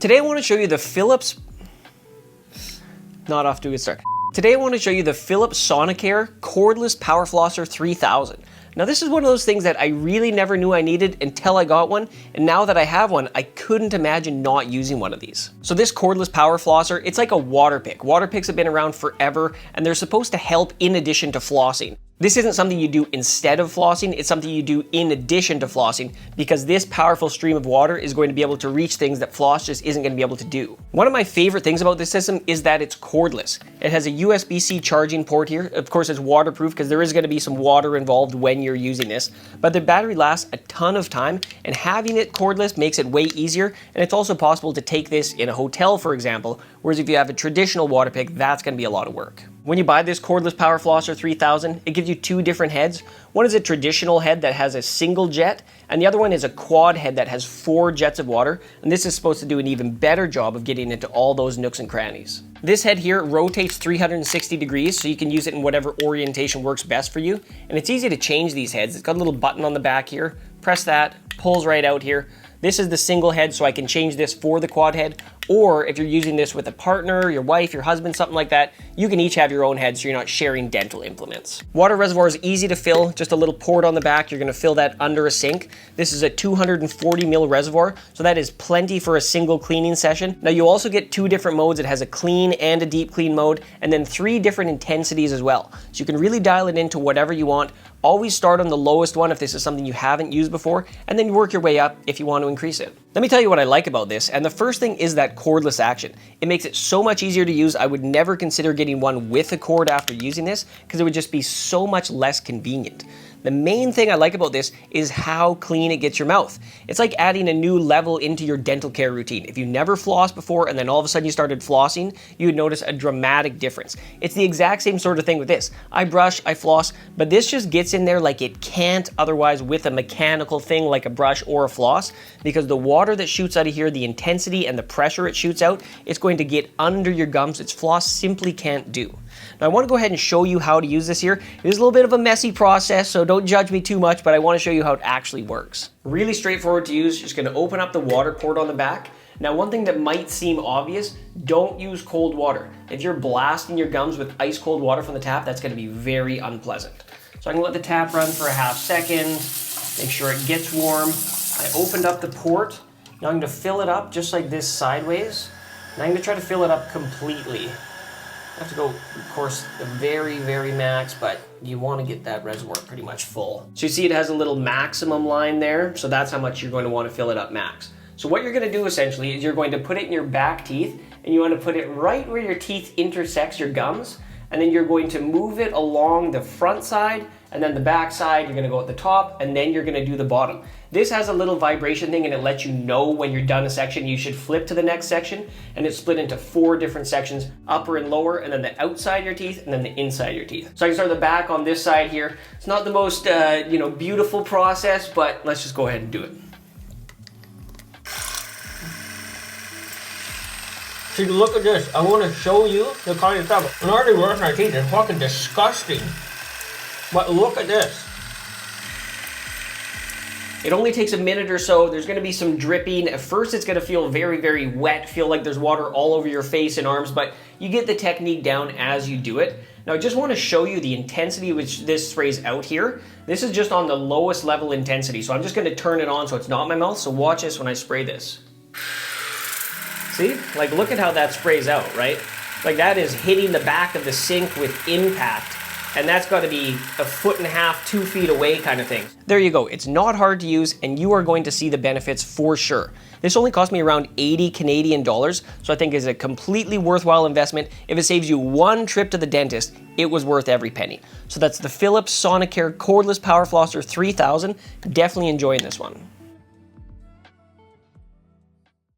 Today I want to show you the Philips, not off to a good start. Today I want to show you the Philips Sonicare Cordless Power Flosser 3000. Now this is one of those things that I really never knew I needed until I got one, and now that I have one, I couldn't imagine not using one of these. So this cordless power flosser, it's like a water pick. Water picks have been around forever, and they're supposed to help in addition to flossing. This isn't something you do instead of flossing, it's something you do in addition to flossing, because this powerful stream of water is going to be able to reach things that floss just isn't going to be able to do. One of my favorite things about this system is that it's cordless. It has a USB-C charging port here. Of course, it's waterproof because there is going to be some water involved when you're using this, but the battery lasts a ton of time, and having it cordless makes it way easier, and it's also possible to take this in a hotel, for example, whereas if you have a traditional water pick, that's going to be a lot of work. When you buy this Cordless Power Flosser 3000, it gives you two different heads. One is a traditional head that has a single jet, and the other one is a quad head that has 4 jets of water, and this is supposed to do an even better job of getting into all those nooks and crannies. This head here rotates 360 degrees, so you can use it in whatever orientation works best for you, and it's easy to change these heads. It's got a little button on the back here, press that, pulls right out here. This is the single head, so I can change this for the quad head, or if you're using this with a partner, your wife, your husband, something like that, you can each have your own head so you're not sharing dental implements. Water reservoir is easy to fill, just a little port on the back. You're gonna fill that under a sink. This is a 240 ml reservoir, so that is plenty for a single cleaning session. Now you also get 2 different modes. It has a clean and a deep clean mode, and then 3 different intensities as well. So you can really dial it into whatever you want. Always start on the lowest one if this is something you haven't used before, and then work your way up if you want to increase it. Let me tell you what I like about this, and the first thing is that cordless action. It makes it so much easier to use. I would never consider getting one with a cord after using this because it would just be so much less convenient. The main thing I like about this is how clean it gets your mouth. It's like adding a new level into your dental care routine. If you never flossed before and then all of a sudden you started flossing, you would notice a dramatic difference. It's the exact same sort of thing with this. I brush, I floss, but this just gets in there like it can't otherwise with a mechanical thing like a brush or a floss, because the water that shoots out of here, the intensity and the pressure it shoots out, it's going to get under your gums. Its floss simply can't do. Now I want to go ahead and show you how to use this here. It is a little bit of a messy process, so don't judge me too much, but I want to show you how it actually works. Really straightforward to use. You're just going to open up the water port on the back. Now one thing that might seem obvious, don't use cold water. If you're blasting your gums with ice cold water from the tap, that's going to be very unpleasant. So I'm going to let the tap run for a half second, make sure it gets warm. I opened up the port. Now I'm going to fill it up just like this sideways. Now I'm going to try to fill it up completely. I have to go, of course, the very, very max, but you want to get that reservoir pretty much full. So you see it has a little maximum line there, so that's how much you're going to want to fill it up max. So what you're going to do essentially is you're going to put it in your back teeth, and you want to put it right where your teeth intersects your gums, and then you're going to move it along the front side, and then the back side, you're going to go at the top, and then you're going to do the bottom. This has a little vibration thing, and it lets you know when you're done a section. You should flip to the next section, and it's split into 4 different sections, upper and lower, and then the outside of your teeth, and then the inside of your teeth. So I can start the back on this side here. It's not the most beautiful process, but let's just go ahead and do it. See, look at this. I want to show you the kind of stuff. I'm already brushing my teeth. It's fucking disgusting. But look at this. It only takes a minute or so. There's going to be some dripping. At first it's going to feel very, very wet, feel like there's water all over your face and arms, but you get the technique down as you do it. Now I just want to show you the intensity which this sprays out here. This is just on the lowest level intensity, so I'm just going to turn it on so it's not in my mouth, so watch this when I spray this. See? Like, look at how that sprays out, right? Like, that is hitting the back of the sink with impact. And that's got to be 1.5 feet, 2 feet away kind of thing. There you go. It's not hard to use, and you are going to see the benefits for sure. This only cost me around 80 Canadian dollars, so I think it's a completely worthwhile investment. If it saves you 1 trip to the dentist, it was worth every penny. So that's the Philips Sonicare Cordless Power Flosser 3000. Definitely enjoying this one.